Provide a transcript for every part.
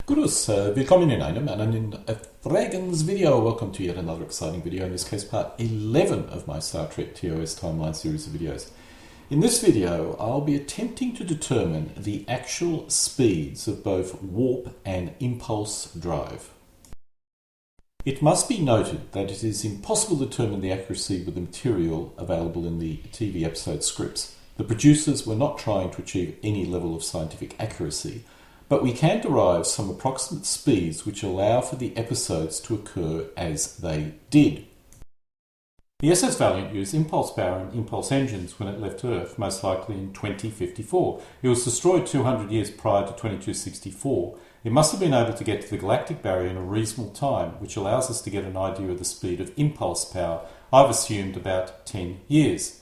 Grüß, willkommen in einem Fragens video. Welcome to yet another exciting video, in this case part 11 of my Star Trek TOS timeline series of videos. In this video, I'll be attempting to determine the actual speeds of both warp and impulse drive. It must be noted that it is impossible to determine the accuracy with the material available in the TV episode scripts. The producers were not trying to achieve any level of scientific accuracy, but we can derive some approximate speeds which allow for the episodes to occur as they did. The SS Valiant used impulse power and impulse engines when it left Earth, most likely in 2054. It was destroyed 200 years prior to 2264. It must have been able to get to the galactic barrier in a reasonable time, which allows us to get an idea of the speed of impulse power. I've assumed about 10 years.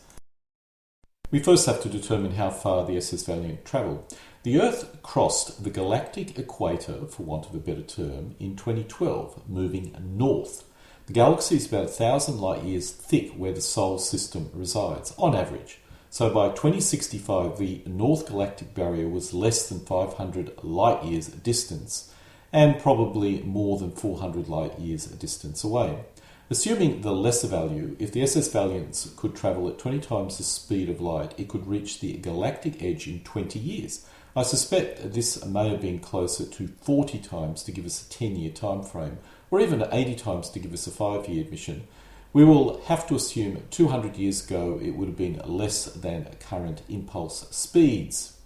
We first have to determine how far the SS Valiant travelled. The Earth crossed the galactic equator, for want of a better term, in 2012, moving north. The galaxy is about 1,000 light years thick where the Solar System resides, on average. So by 2065, the North Galactic Barrier was less than 500 light years distance, and probably more than 400 light years distance away. Assuming the lesser value, if the SS Valiants could travel at 20 times the speed of light, it could reach the galactic edge in 20 years. I suspect this may have been closer to 40 times to give us a 10-year time frame, or even 80 times to give us a 5-year mission. We will have to assume 200 years ago it would have been less than current impulse speeds.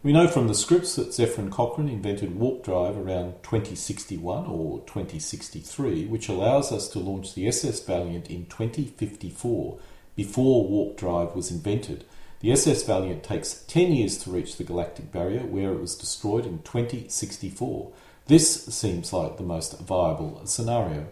We know from the scripts that Zephyr and Cochrane invented warp drive around 2061 or 2063, which allows us to launch the SS Valiant in 2054, before warp drive was invented. The SS Valiant takes 10 years to reach the galactic barrier, where it was destroyed in 2064. This seems like the most viable scenario.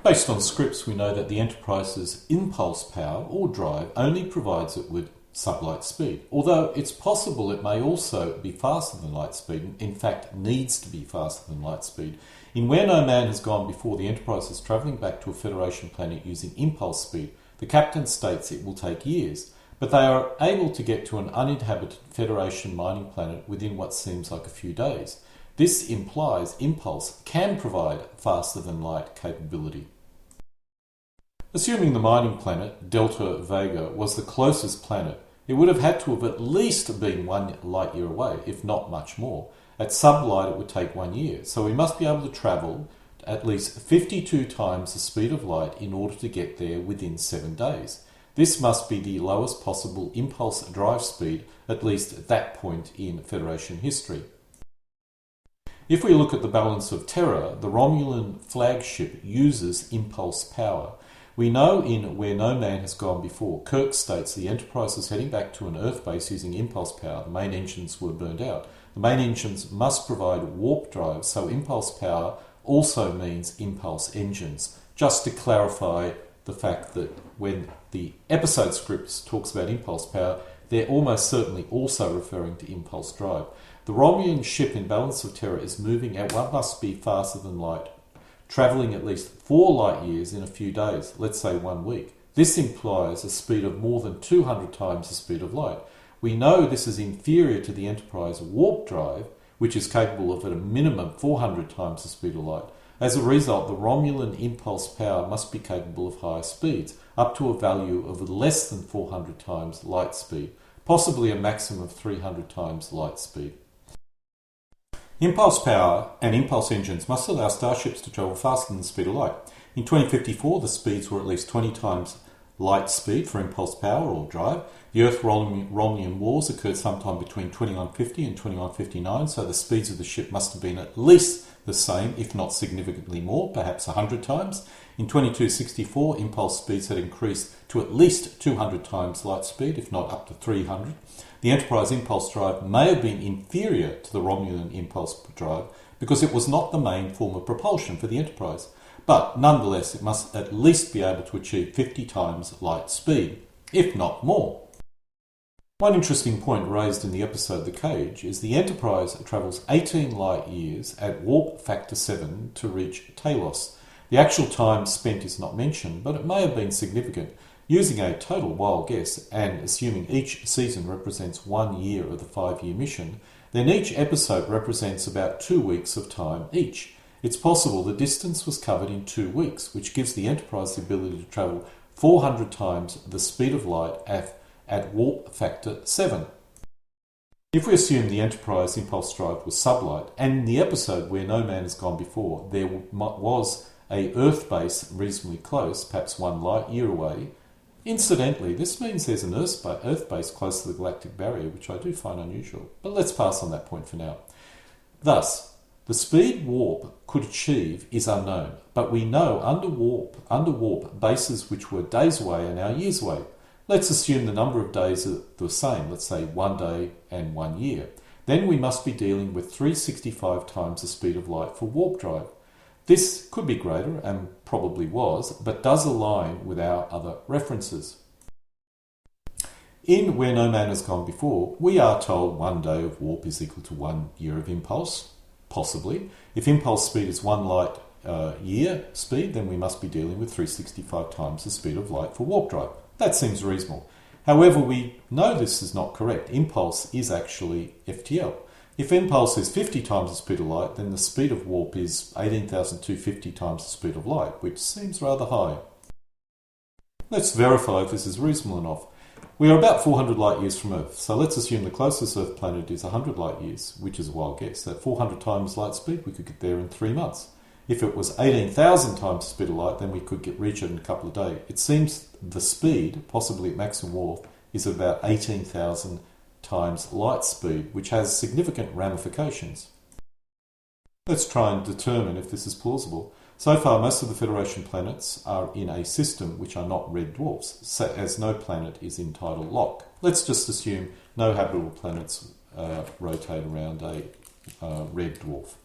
Based on scripts, we know that the Enterprise's impulse power, or drive, only provides it with sublight speed, although it's possible it may also be faster than light speed, in fact needs to be faster than light speed. In Where No Man Has Gone Before, the Enterprise is travelling back to a Federation planet using impulse speed. The captain states it will take years, but they are able to get to an uninhabited Federation mining planet within what seems like a few days. This implies impulse can provide faster than light capability. Assuming the mining planet, Delta Vega, was the closest planet, it would have had to have at least been 1 light year away, if not much more. At sublight it would take 1 year, so we must be able to travel at least 52 times the speed of light in order to get there within 7 days. This must be the lowest possible impulse drive speed, at least at that point in Federation history. If we look at the balance of terror, the Romulan flagship uses impulse power. We know in Where No Man Has Gone Before, Kirk states the Enterprise is heading back to an Earth base using impulse power. The main engines were burned out. The main engines must provide warp drive, so impulse power also means impulse engines. Just to clarify the fact that when the episode scripts talks about impulse power, they're almost certainly also referring to impulse drive. The Romulan ship in Balance of Terror is moving at what must be faster than light, travelling at least 4 light years in a few days, let's say 1 week. This implies a speed of more than 200 times the speed of light. We know this is inferior to the Enterprise warp drive, which is capable of at a minimum 400 times the speed of light. As a result, the Romulan impulse power must be capable of higher speeds, up to a value of less than 400 times light speed, possibly a maximum of 300 times light speed. Impulse power and impulse engines must allow starships to travel faster than the speed of light. In 2054, the speeds were at least 20 times light speed for impulse power or drive. The Earth-Romulan wars occurred sometime between 2150 and 2159, so the speeds of the ship must have been at least the same, if not significantly more, perhaps 100 times. In 2264, impulse speeds had increased to at least 200 times light speed, if not up to 300. The Enterprise impulse drive may have been inferior to the Romulan impulse drive because it was not the main form of propulsion for the Enterprise, but nonetheless it must at least be able to achieve 50 times light speed, if not more. One interesting point raised in the episode The Cage is the Enterprise travels 18 light years at warp factor 7 to reach TOS. The actual time spent is not mentioned, but it may have been significant. Using a total wild guess and assuming each season represents 1 year of the 5-year mission, then each episode represents about 2 weeks of time each. It's possible the distance was covered in 2 weeks, which gives the Enterprise the ability to travel 400 times the speed of light at warp factor 7. If we assume the Enterprise impulse drive was sublight, and in the episode Where No Man Has Gone Before, there was a Earth base reasonably close, perhaps 1 light year away. Incidentally, this means there's an Earth base close to the galactic barrier, which I do find unusual, but let's pass on that point for now. Thus, the speed warp could achieve is unknown, but we know under warp bases which were days away are now years away. Let's assume the number of days are the same, let's say 1 day and 1 year. Then we must be dealing with 365 times the speed of light for warp drive. This could be greater, and probably was, but does align with our other references. In Where No Man Has Gone Before, we are told 1 day of warp is equal to 1 year of impulse, possibly. If impulse speed is 1 light year speed, then we must be dealing with 365 times the speed of light for warp drive. That seems reasonable. However, we know this is not correct. Impulse is actually FTL. If impulse is 50 times the speed of light, then the speed of warp is 18,250 times the speed of light, which seems rather high. Let's verify if this is reasonable enough. We are about 400 light years from Earth, so let's assume the closest Earth planet is 100 light years, which is a wild guess. At 400 times light speed, we could get there in 3 months. If it was 18,000 times the speed of light, then we could reach it in a couple of days. It seems the speed, possibly at maximum warp, is about 18,000 times light speed, which has significant ramifications. Let's try and determine if this is plausible. So far, most of the Federation planets are in a system which are not red dwarfs, as no planet is in tidal lock. Let's just assume no habitable planets rotate around a red dwarf.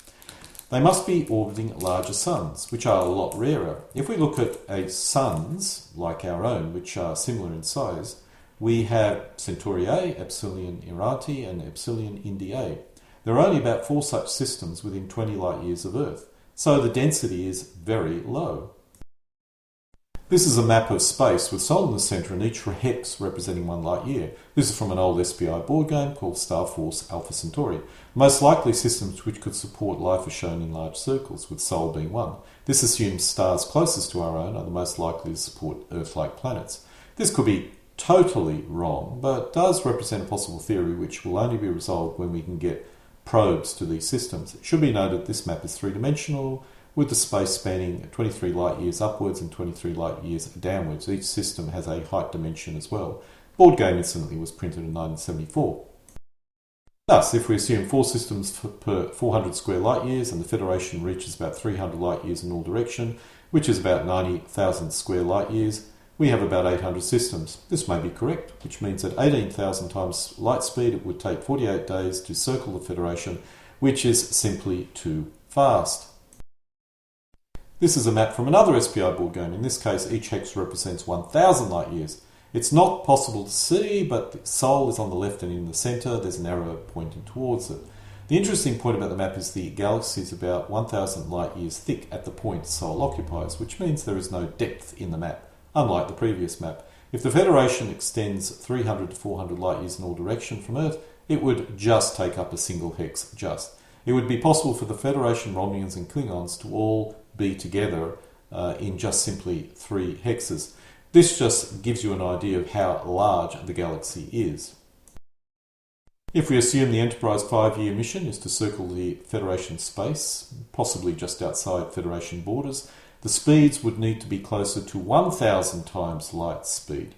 They must be orbiting larger suns, which are a lot rarer. If we look at suns like our own, which are similar in size, we have Centauri A, Epsilon Irati, and Epsilon Indi A. There are only about 4 such systems within 20 light years of Earth, so the density is very low. This is a map of space with Sol in the centre and each hex representing 1 light year. This is from an old SPI board game called Star Force Alpha Centauri. Most likely systems which could support life are shown in large circles, with Sol being one. This assumes stars closest to our own are the most likely to support Earth-like planets. This could be totally wrong, but does represent a possible theory which will only be resolved when we can get probes to these systems. It should be noted this map is 3-dimensional, with the space spanning 23 light years upwards and 23 light years downwards. Each system has a height dimension as well. Board game, incidentally, was printed in 1974. Thus, if we assume 4 systems per 400 square light years and the Federation reaches about 300 light years in all direction, which is about 90,000 square light years, we have about 800 systems. This may be correct, which means at 18,000 times light speed it would take 48 days to circle the Federation, which is simply too fast. This is a map from another SPI board game. In this case, each hex represents 1,000 light years. It's not possible to see, but the Sol is on the left and in the centre. There's an arrow pointing towards it. The interesting point about the map is the galaxy is about 1,000 light years thick at the point Sol occupies, which means there is no depth in the map, unlike the previous map. If the Federation extends 300 to 400 light years in all direction from Earth, it would just take up a single hex, It would be possible for the Federation, Romulans and Klingons to all be together in just simply 3 hexes. This just gives you an idea of how large the galaxy is. If we assume the Enterprise 5-year mission is to circle the Federation space, possibly just outside Federation borders, the speeds would need to be closer to 1,000 times light speed.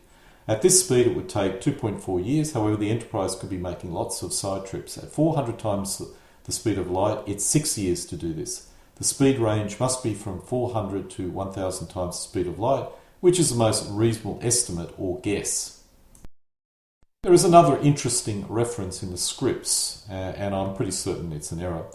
At this speed it would take 2.4 years, however the Enterprise could be making lots of side trips. At 400 times the speed of light, it's 6 years to do this. The speed range must be from 400 to 1,000 times the speed of light, which is the most reasonable estimate or guess. There is another interesting reference in the scripts, and I'm pretty certain it's an error,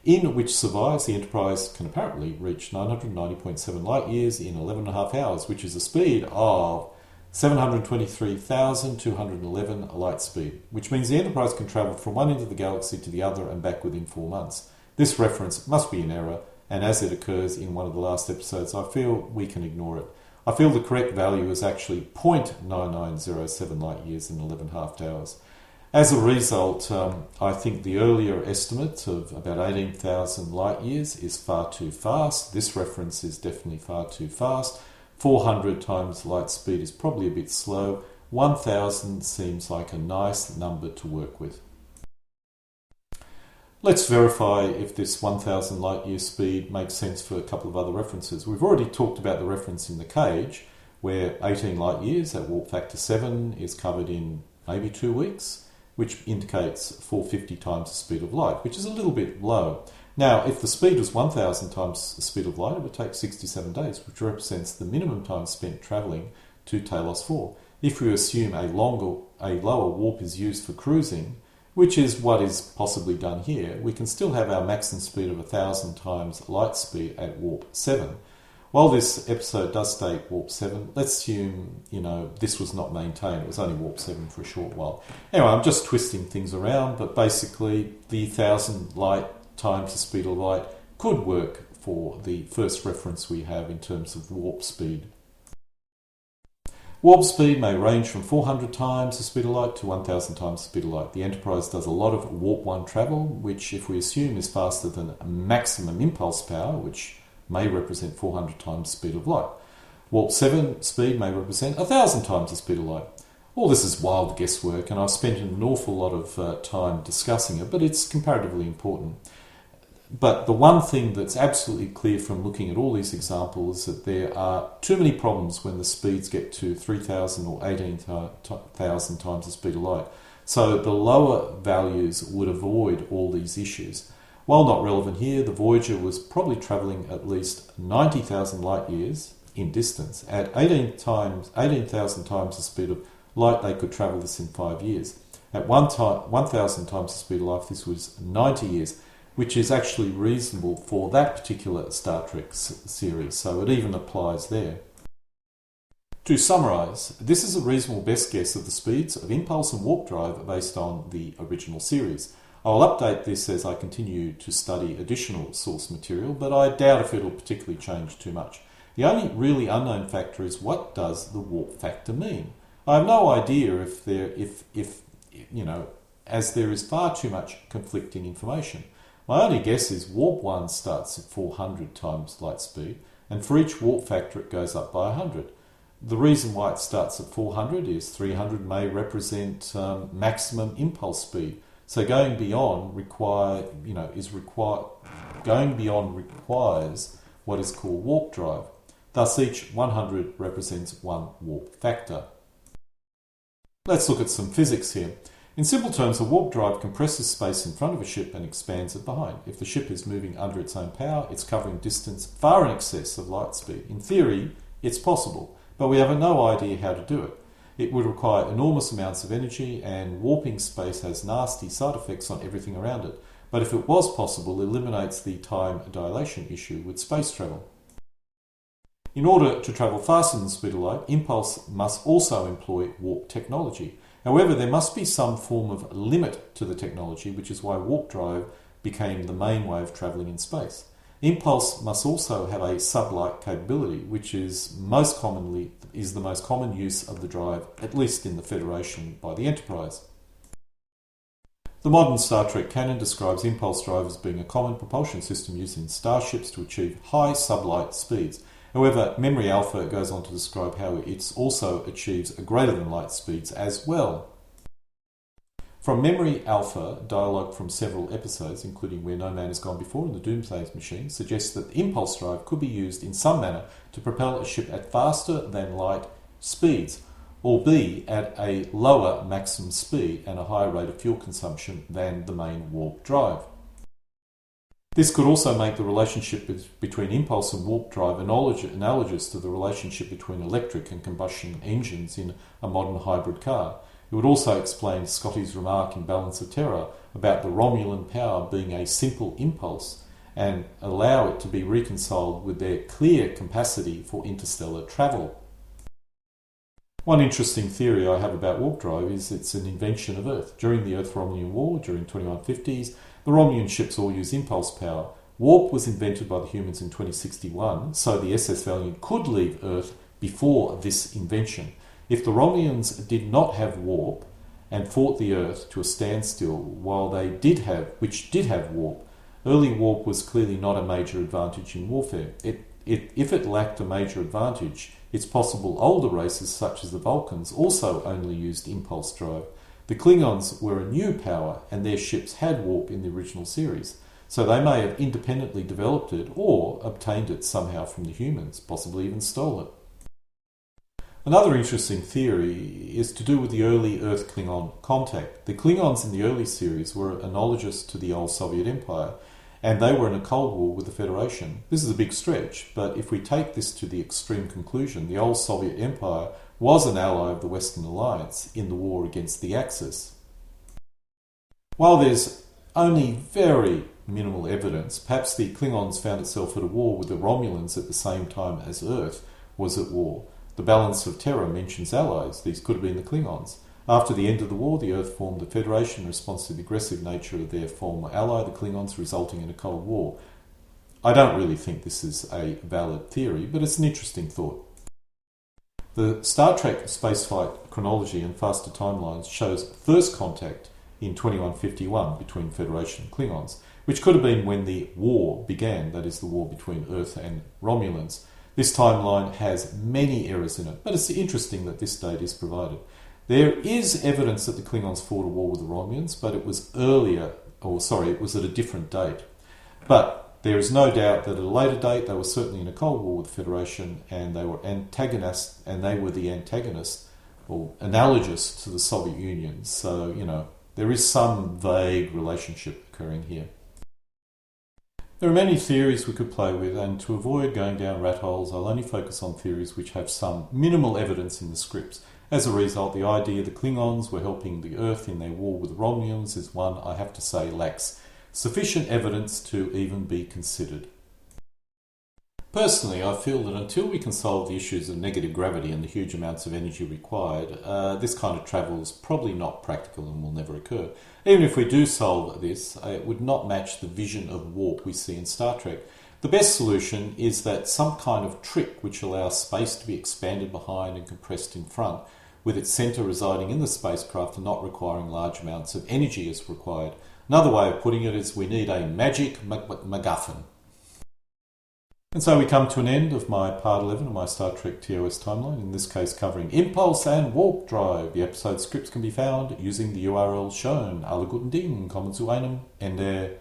in which survives the Enterprise can apparently reach 990.7 light years in 11.5 hours, which is a speed of 723,211 light speed, which means the Enterprise can travel from one end of the galaxy to the other and back within 4 months. This reference must be an error, and as it occurs in one of the last episodes, I feel we can ignore it. I feel the correct value is actually 0.9907 light years in 11.5 hours. As a result, I think the earlier estimate of about 18,000 light years is far too fast. This reference is definitely far too fast. 400 times light speed is probably a bit slow. 1,000 seems like a nice number to work with. Let's verify if this 1,000 light year speed makes sense for a couple of other references. We've already talked about the reference in the cage, where 18 light years at warp factor 7 is covered in maybe 2 weeks, which indicates 450 times the speed of light, which is a little bit low. Now, if the speed was 1,000 times the speed of light, it would take 67 days, which represents the minimum time spent travelling to TOS 4. If we assume a lower warp is used for cruising, which is what is possibly done here, we can still have our maximum speed of 1,000 times light speed at warp 7. While this episode does state warp 7, let's assume, this was not maintained. It was only warp 7 for a short while. Anyway, I'm just twisting things around, but basically the 1,000 light times the speed of light could work for the first reference we have in terms of warp speed. Warp speed may range from 400 times the speed of light to 1,000 times the speed of light. The Enterprise does a lot of warp 1 travel, which if we assume is faster than maximum impulse power, which may represent 400 times the speed of light. Warp 7 speed may represent 1,000 times the speed of light. All this is wild guesswork, and I've spent an awful lot of time discussing it, but it's comparatively important. But the one thing that's absolutely clear from looking at all these examples is that there are too many problems when the speeds get to 3,000 or 18,000 times the speed of light. So the lower values would avoid all these issues. While not relevant here, the Voyager was probably travelling at least 90,000 light years in distance. At 18,000 times the speed of light, they could travel this in 5 years. At 1,000 times the speed of light, this was 90 years, which is actually reasonable for that particular Star Trek series, so it even applies there. To summarise, this is a reasonable best guess of the speeds of impulse and warp drive based on the original series. I will update this as I continue to study additional source material, but I doubt if it will particularly change too much. The only really unknown factor is, what does the warp factor mean? I have no idea as there is far too much conflicting information. My only guess is warp 1 starts at 400 times light speed, and for each warp factor it goes up by 100. The reason why it starts at 400 is 300 may represent maximum impulse speed. So going beyond requires what is called warp drive. Thus each 100 represents one warp factor. Let's look at some physics here. In simple terms, a warp drive compresses space in front of a ship and expands it behind. If the ship is moving under its own power, it's covering distance far in excess of light speed. In theory, it's possible, but we have no idea how to do it. It would require enormous amounts of energy, and warping space has nasty side effects on everything around it. But if it was possible, it eliminates the time dilation issue with space travel. In order to travel faster than the speed of light, impulse must also employ warp technology. However, there must be some form of limit to the technology, which is why warp drive became the main way of travelling in space. Impulse must also have a sublight capability, which is the most common use of the drive, at least in the Federation, by the Enterprise. The modern Star Trek canon describes impulse drive as being a common propulsion system used in starships to achieve high sublight speeds. However, Memory Alpha goes on to describe how it also achieves greater than light speeds as well. From Memory Alpha, dialogue from several episodes, including Where No Man Has Gone Before and The Doomsday Machine, suggests that impulse drive could be used in some manner to propel a ship at faster than light speeds, albeit at a lower maximum speed and a higher rate of fuel consumption than the main warp drive. This could also make the relationship between impulse and warp drive analogous to the relationship between electric and combustion engines in a modern hybrid car. It would also explain Scotty's remark in Balance of Terror about the Romulan power being a simple impulse and allow it to be reconciled with their clear capacity for interstellar travel. One interesting theory I have about warp drive is it's an invention of Earth. During the Earth-Romulan War, during 2150s, the Romulan ships all use impulse power. Warp was invented by the humans in 2061, so the SS Valiant could leave Earth before this invention. If the Romulans did not have warp, and fought the Earth to a standstill while which did have warp. Early warp was clearly not a major advantage in warfare. If it lacked a major advantage, it's possible older races such as the Vulcans also only used impulse drive. The Klingons were a new power and their ships had warp in the original series, so they may have independently developed it or obtained it somehow from the humans, possibly even stole it. Another interesting theory is to do with the early Earth-Klingon contact. The Klingons in the early series were analogous to the old Soviet Empire, and they were in a Cold War with the Federation. This is a big stretch, but if we take this to the extreme conclusion, the old Soviet Empire was an ally of the Western Alliance in the war against the Axis. While there's only very minimal evidence, perhaps the Klingons found itself at a war with the Romulans at the same time as Earth was at war. The balance of terror mentions allies. These could have been the Klingons. After the end of the war, the Earth formed a federation in response to the aggressive nature of their former ally, the Klingons, resulting in a Cold War. I don't really think this is a valid theory, but it's an interesting thought. The Star Trek spaceflight chronology and faster timelines shows first contact in 2151 between Federation and Klingons, which could have been when the war began, that is the war between Earth and Romulans. This timeline has many errors in it, but it's interesting that this date is provided. There is evidence that the Klingons fought a war with the Romulans, but it was it was at a different date. But there is no doubt that at a later date they were certainly in a Cold War with the Federation, and they were the antagonists, or analogous to the Soviet Union. So, there is some vague relationship occurring here. There are many theories we could play with, and to avoid going down rat holes, I'll only focus on theories which have some minimal evidence in the scripts. As a result, the idea the Klingons were helping the Earth in their war with the Romulans is one I have to say lacks sufficient evidence to even be considered. Personally, I feel that until we can solve the issues of negative gravity and the huge amounts of energy required, this kind of travel is probably not practical and will never occur. Even if we do solve this, it would not match the vision of warp we see in Star Trek. The best solution is that some kind of trick which allows space to be expanded behind and compressed in front, with its centre residing in the spacecraft and not requiring large amounts of energy as required. Another way of putting it is we need a magic MacGuffin. And so we come to an end of my part 11 of my Star Trek TOS timeline, in this case covering impulse and warp drive. The episode scripts can be found using the URL shown. Alle guten Dingen, kommen zu einem Ende.